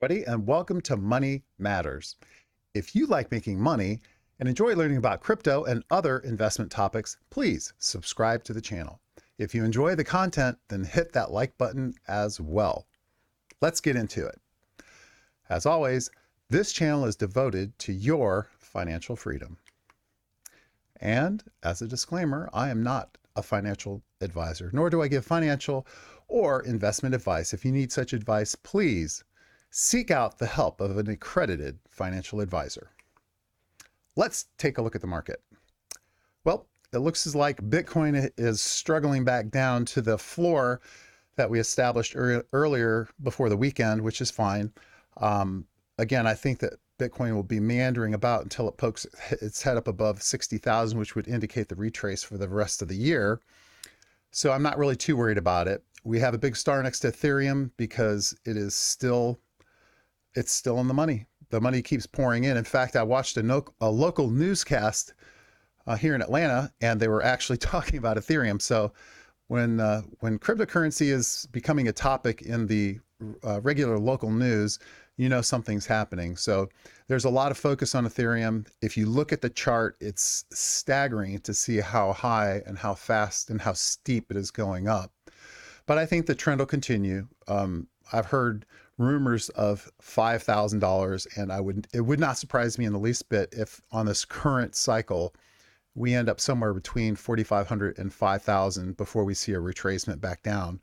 Everybody, and welcome to Money Matters. If you like making money and enjoy learning about crypto and other investment topics, please subscribe to the channel. If you enjoy the content, then hit that like button as well. Let's get into it. As always, this channel is devoted to your financial freedom. And as a disclaimer, I am not a financial advisor, nor do I give financial or investment advice. If you need such advice, please seek out the help of an accredited financial advisor. Let's take a look at the market. Well, it looks like Bitcoin is struggling back down to the floor that we established earlier before the weekend, which is fine. Again, I think that Bitcoin will be meandering about until it pokes its head up above 60,000, which would indicate the retrace for the rest of the year. So I'm not really too worried about it. We have a big star next to Ethereum because it's still in the money. The money keeps pouring in. In fact, I watched a local newscast here in Atlanta, and they were actually talking about Ethereum. So when cryptocurrency is becoming a topic in the regular local news, you know something's happening. So there's a lot of focus on Ethereum. If you look at the chart, it's staggering to see how high and how fast and how steep it is going up. But I think the trend will continue. I've heard rumors of $5,000, and it would not surprise me in the least bit if on this current cycle we end up somewhere between 4,500 and 5,000 before we see a retracement back down.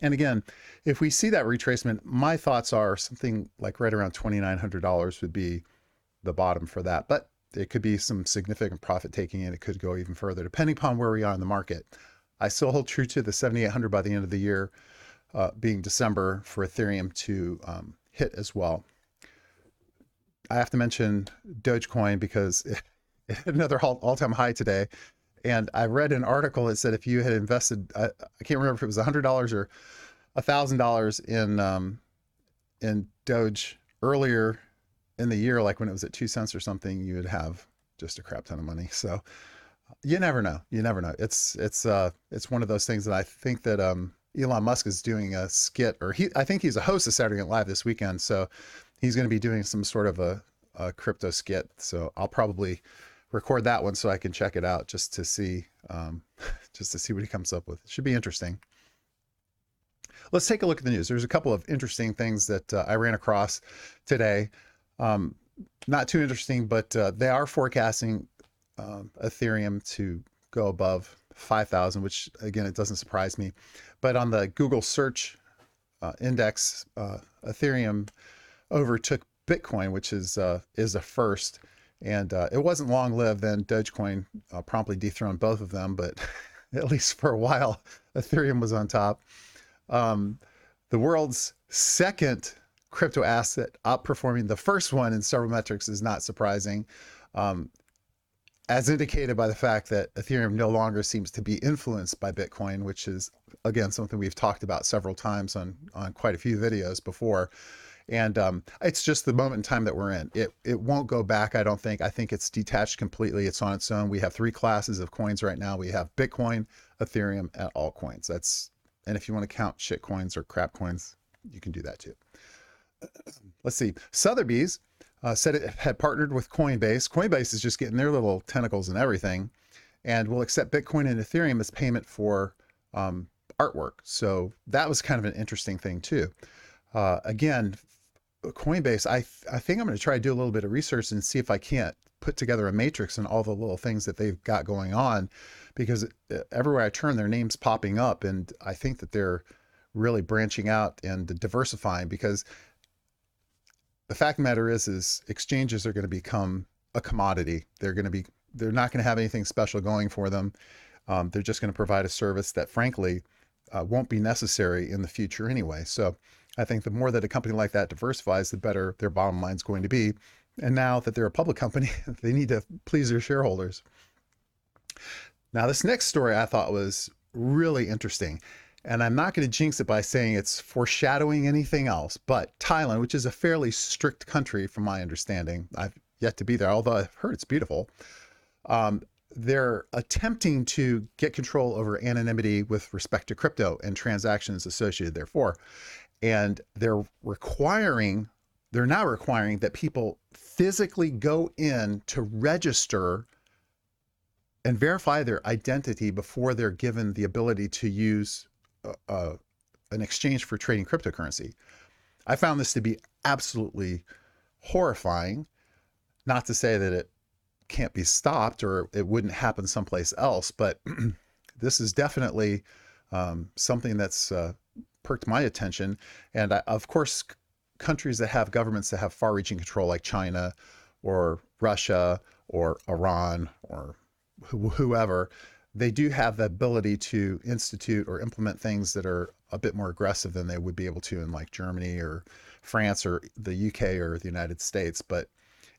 And again, if we see that retracement, my thoughts are something like right around $2,900 would be the bottom for that. But it could be some significant profit taking, and it could go even further depending upon where we are in the market. I still hold true to the 7,800 by the end of the year, being December, for Ethereum to hit as well. I have to mention Dogecoin because it hit another all-time high today. And I read an article that said if you had invested, I can't remember if it was $100 or $1,000 in Doge earlier in the year, like when it was at 2 cents or something, you would have just a crap ton of money. So you never know. You never know. It's one of those things that I think that Elon Musk is doing a skit, or I think he's a host of Saturday Night Live this weekend. So he's going to be doing some sort of a crypto skit. So I'll probably record that one so I can check it out just to see what he comes up with. It should be interesting. Let's take a look at the news. There's a couple of interesting things that I ran across today. Not too interesting, but they are forecasting Ethereum to go above 5,000, which again, it doesn't surprise me. But on the Google search index, Ethereum overtook Bitcoin, which is a first. And it wasn't long lived. Then Dogecoin promptly dethroned both of them, but at least for a while, Ethereum was on top. The world's second crypto asset outperforming the first one in several metrics is not surprising, as indicated by the fact that Ethereum no longer seems to be influenced by Bitcoin, which is, again, something we've talked about several times on quite a few videos before. And it's just the moment in time that we're in. It won't go back, I don't think. I think it's detached completely. It's on its own. We have three classes of coins right now. We have Bitcoin, Ethereum, and altcoins. And if you want to count shit coins or crap coins, you can do that too. Let's see. Sotheby's said it had partnered with Coinbase. Coinbase is just getting their little tentacles and everything, and will accept Bitcoin and Ethereum as payment for artwork. So that was kind of an interesting thing too. Again, Coinbase, I think I'm going to try to do a little bit of research and see if I can't put together a matrix and all the little things that they've got going on, because everywhere I turn, their name's popping up. And I think that they're really branching out and diversifying, because the fact of the matter is exchanges are going to become a commodity. They're not going to have anything special going for them. They're just going to provide a service that frankly won't be necessary in the future anyway. So I think the more that a company like that diversifies, the better their bottom line is going to be. And now that they're a public company, they need to please their shareholders. Now, this next story I thought was really interesting, and I'm not going to jinx it by saying it's foreshadowing anything else, but Thailand, which is a fairly strict country from my understanding, I've yet to be there, although I've heard it's beautiful. They're attempting to get control over anonymity with respect to crypto and transactions associated therefore. And they're requiring they're now requiring that people physically go in to register and verify their identity before they're given the ability to use an exchange for trading cryptocurrency. I found this to be absolutely horrifying. Not to say that it can't be stopped or it wouldn't happen someplace else, but this is definitely something that's perked my attention. And of course, countries that have governments that have far-reaching control, like China or Russia or Iran or whoever, they do have the ability to institute or implement things that are a bit more aggressive than they would be able to in like Germany or France or the UK or the United States. But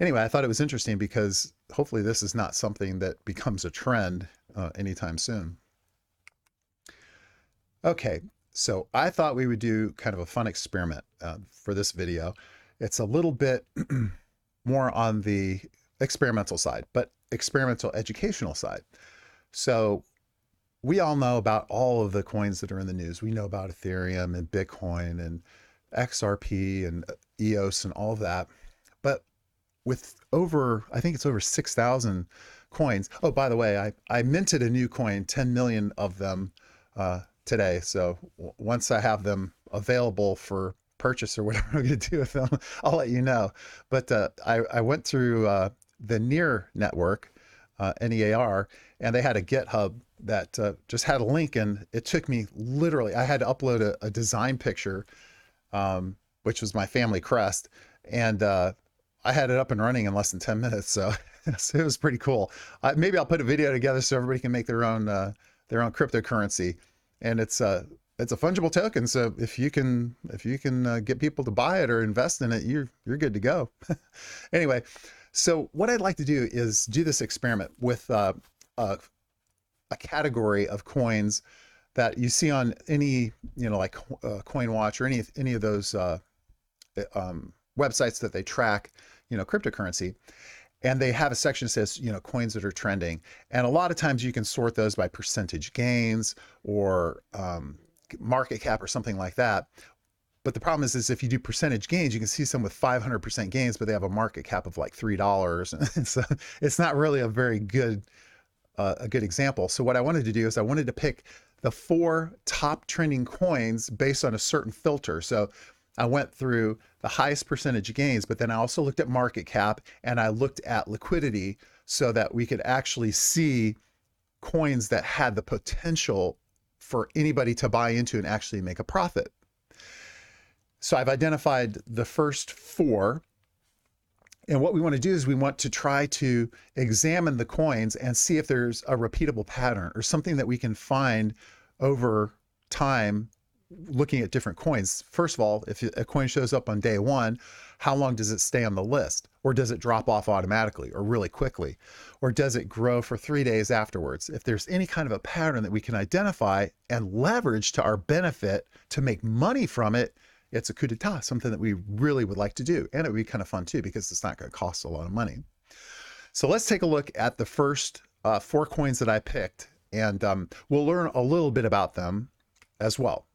anyway, I thought it was interesting because hopefully this is not something that becomes a trend anytime soon. Okay, so I thought we would do kind of a fun experiment for this video. It's a little bit more on the experimental side, but experimental educational side. So we all know about all of the coins that are in the news. We know about Ethereum and Bitcoin and XRP and EOS and all of that. But with I think it's over 6,000 coins. Oh, by the way, I minted a new coin, 10 million of them today. So once I have them available for purchase or whatever I'm going to do with them, I'll let you know. But I went through the NEAR network, NEAR, and they had a GitHub that just had a link, and it took me literally, I had to upload a design picture, which was my family crest, and I had it up and running in less than 10 minutes. So, so it was pretty cool. Maybe I'll put a video together so everybody can make their own cryptocurrency. And it's a fungible token. So if you can get people to buy it or invest in it, you're good to go. Anyway, so what I'd like to do is do this experiment with a category of coins that you see on any, like CoinWatch or any of those websites that they track, cryptocurrency. And they have a section that says, coins that are trending. And a lot of times you can sort those by percentage gains or market cap or something like that. But the problem is if you do percentage gains, you can see some with 500% gains, but they have a market cap of like $3. And so it's not really a very good, a good example. So what I wanted to do is I wanted to pick the 4 top trending coins based on a certain filter. So I went through the highest percentage gains, but then I also looked at market cap and I looked at liquidity so that we could actually see coins that had the potential for anybody to buy into and actually make a profit. So I've identified the first 4. And what we want to do is we want to try to examine the coins and see if there's a repeatable pattern or something that we can find over time looking at different coins. First of all, if a coin shows up on day 1, how long does it stay on the list? Or does it drop off automatically or really quickly? Or does it grow for 3 days afterwards? If there's any kind of a pattern that we can identify and leverage to our benefit to make money from it, it's a coup d'etat, something that we really would like to do. And it would be kind of fun too, because it's not going to cost a lot of money. So let's take a look at the first 4 coins that I picked, and we'll learn a little bit about them as well.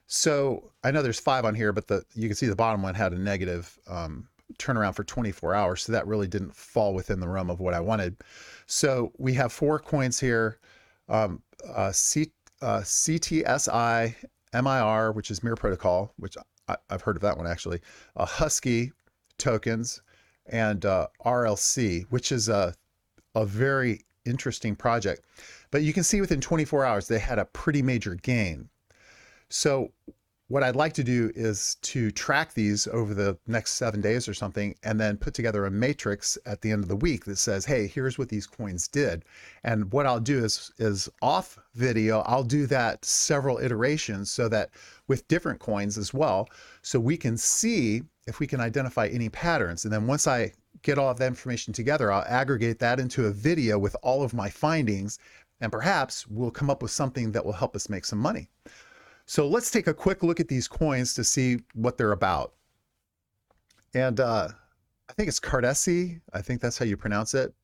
So I know there's 5 on here, but you can see the bottom one had a negative turnaround for 24 hours. So that really didn't fall within the realm of what I wanted. So we have 4 coins here, CTSI, MIR, which is Mirror Protocol, which I've heard of that one actually, Husky Tokens, and RLC, which is a very interesting project. But you can see within 24 hours, they had a pretty major gain. So what I'd like to do is to track these over the next 7 days or something, and then put together a matrix at the end of the week that says, hey, here's what these coins did. And what I'll do is off video, I'll do that several iterations so that with different coins as well, so we can see if we can identify any patterns. And then once I get all of that information together, I'll aggregate that into a video with all of my findings, and perhaps we'll come up with something that will help us make some money. So let's take a quick look at these coins to see what they're about. And I think it's Cardano. I think that's how you pronounce it.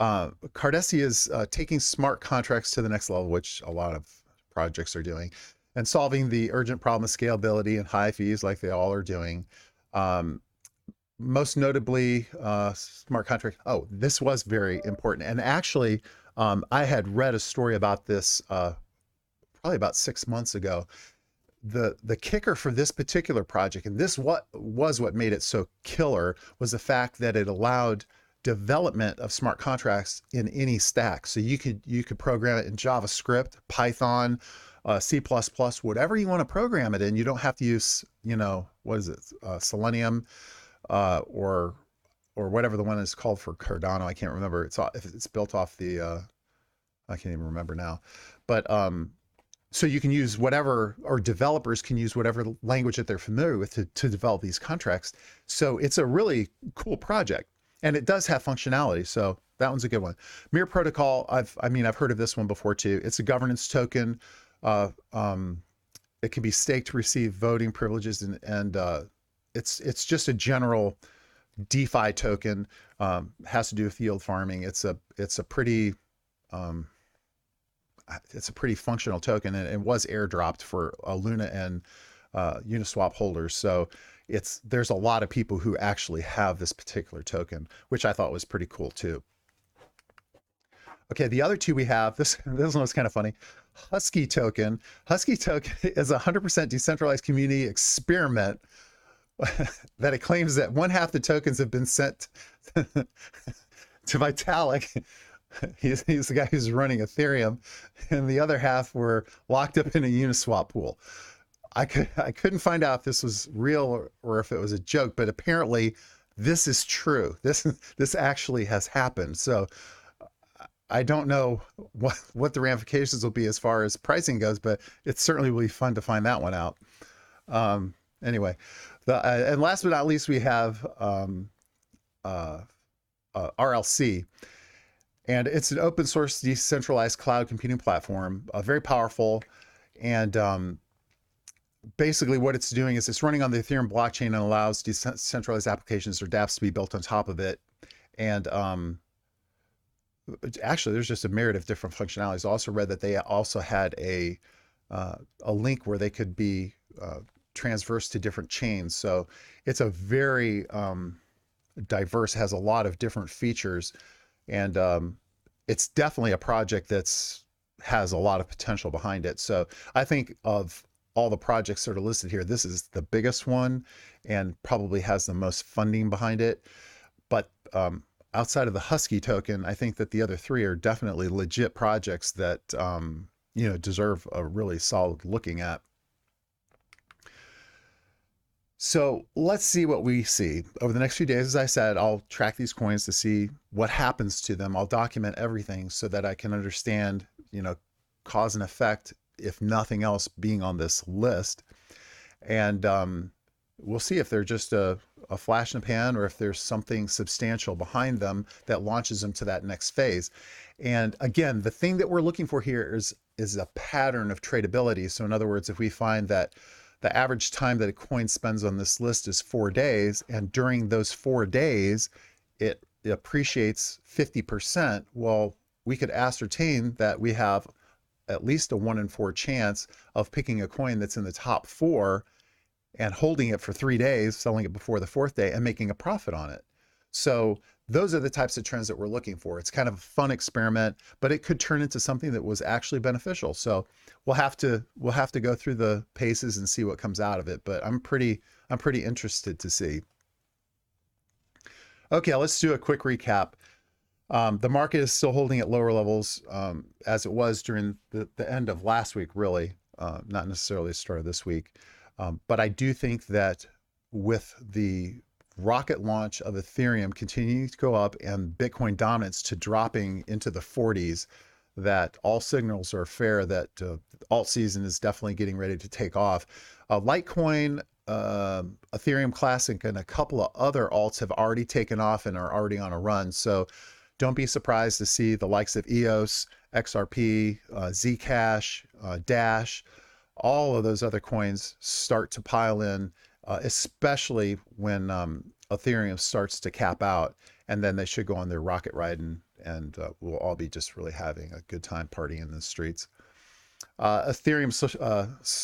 Cardano is taking smart contracts to the next level, which a lot of projects are doing, and solving the urgent problem of scalability and high fees like they all are doing. Um, Most notably, smart contract. Oh, this was very important. And actually, I had read a story about this probably about 6 months ago. The kicker for this particular project, and this what made it so killer, was the fact that it allowed development of smart contracts in any stack. So you could program it in JavaScript, Python, C++, whatever you want to program it in. You don't have to use, what is it, Selenium, or whatever the one is called for Cardano. I can't remember. It's built off the I can't even remember now, but so you can use whatever, or developers can use whatever language that they're familiar with to develop these contracts. So it's a really cool project, and it does have functionality. So that one's a good one. Mirror Protocol, I've heard of this one before too. It's a governance token. Uh, it can be staked to receive voting privileges, and it's just a general DeFi token. Has to do with yield farming. It's a pretty functional token, and it was airdropped for Luna and Uniswap holders. So there's a lot of people who actually have this particular token, which I thought was pretty cool too. Okay, the other two we have, this one was kind of funny. Husky Token. Husky Token is a 100% decentralized community experiment that it claims that one half the tokens have been sent to Vitalik. He's the guy who's running Ethereum, and the other half were locked up in a Uniswap pool. I couldn't find out if this was real or if it was a joke, but apparently this is true. This actually has happened. So I don't know what the ramifications will be as far as pricing goes, but it certainly will be fun to find that one out. Anyway, and last but not least, we have RLC. And it's an open source decentralized cloud computing platform, very powerful. And basically what it's doing is it's running on the Ethereum blockchain and allows decentralized applications, or dApps, to be built on top of it. And actually, there's just a myriad of different functionalities. I also read that they also had a link where they could be transversed to different chains. So it's a very diverse, has a lot of different features. And it's definitely a project has a lot of potential behind it. So I think of all the projects that are listed here, this is the biggest one and probably has the most funding behind it. But outside of the Husky token, I think that the other three are definitely legit projects that deserve a really solid looking at. So let's see what we see over the next few days. As I said, I'll track these coins to see what happens to them. I'll document everything so that I can understand, cause and effect, if nothing else, being on this list. And we'll see if they're just a flash in the pan, or if there's something substantial behind them that launches them to that next phase. And again, the thing that we're looking for here is a pattern of tradability. So in other words, if we find that the average time that a coin spends on this list is 4 days, and during those 4 days, it appreciates 50%, well, we could ascertain that we have at least a 1 in 4 chance of picking a coin that's in the top 4 and holding it for 3 days, selling it before the 4th day, and making a profit on it. So those are the types of trends that we're looking for. It's kind of a fun experiment, but it could turn into something that was actually beneficial. So we'll have to go through the paces and see what comes out of it. But I'm pretty interested to see. Okay, let's do a quick recap. The market is still holding at lower levels as it was during the end of last week, really, not necessarily the start of this week. But I do think that with the rocket launch of Ethereum continuing to go up and Bitcoin dominance to dropping into the 40s, that all signals are fair that alt season is definitely getting ready to take off. Litecoin, Ethereum Classic, and a couple of other alts have already taken off and are already on a run. So don't be surprised to see the likes of EOS, XRP, Zcash, Dash, all of those other coins start to pile in, especially when Ethereum starts to cap out, and then they should go on their rocket ride, and we'll all be just really having a good time partying in the streets. Ethereum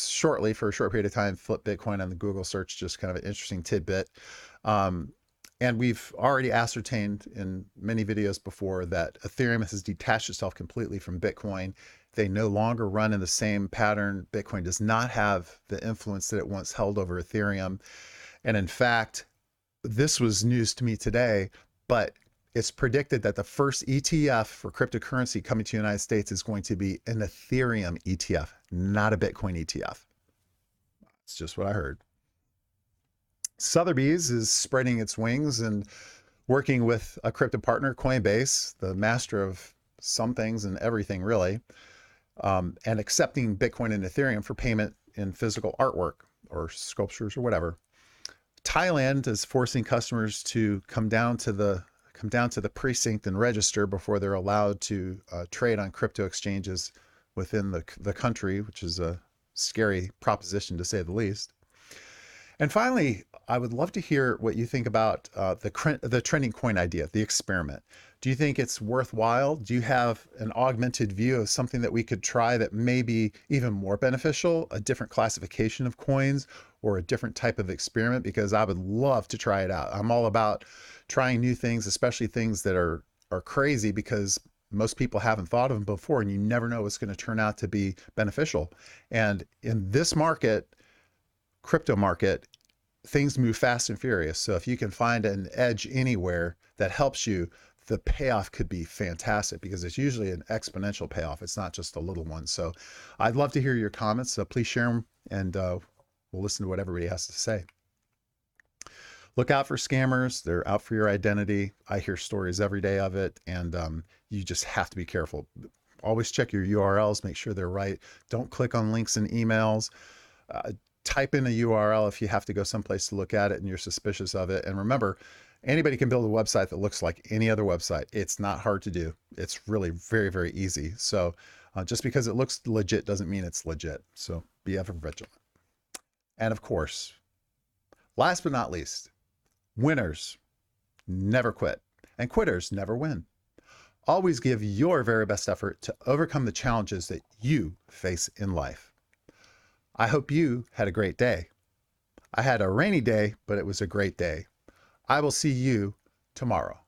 shortly, for a short period of time, flipped Bitcoin on the Google search, just kind of an interesting tidbit. Um, and we've already ascertained in many videos before that Ethereum has detached itself completely from Bitcoin. They no longer run in the same pattern. Bitcoin does not have the influence that it once held over Ethereum. And in fact, this was news to me today, but it's predicted that the first ETF for cryptocurrency coming to the United States is going to be an Ethereum ETF, not a Bitcoin ETF. It's just what I heard. Sotheby's is spreading its wings and working with a crypto partner, Coinbase, the master of some things and everything, really, and accepting Bitcoin and Ethereum for payment in physical artwork or sculptures or whatever. Thailand is forcing customers to come down to the precinct and register before they're allowed to trade on crypto exchanges within the country, which is a scary proposition to say the least. And finally, I would love to hear what you think about the trending coin idea, the experiment. Do you think it's worthwhile? Do you have an augmented view of something that we could try that may be even more beneficial, a different classification of coins or a different type of experiment? Because I would love to try it out. I'm all about trying new things, especially things that are crazy, because most people haven't thought of them before, and you never know what's going to turn out to be beneficial. And in this market, crypto market, things move fast and furious. So if you can find an edge anywhere that helps you, the payoff could be fantastic, because it's usually an exponential payoff. It's not just a little one. So I'd love to hear your comments. So please share them, and we'll listen to what everybody has to say. Look out for scammers. They're out for your identity. I hear stories every day of it, and you just have to be careful. Always check your URLs, make sure they're right. Don't click on links in emails. Type in a URL if you have to go someplace to look at it and you're suspicious of it. And remember, anybody can build a website that looks like any other website. It's not hard to do. It's really very, very easy. So just because it looks legit doesn't mean it's legit. So be ever vigilant. And of course, last but not least, winners never quit, and quitters never win. Always give your very best effort to overcome the challenges that you face in life. I hope you had a great day. I had a rainy day, but it was a great day. I will see you tomorrow.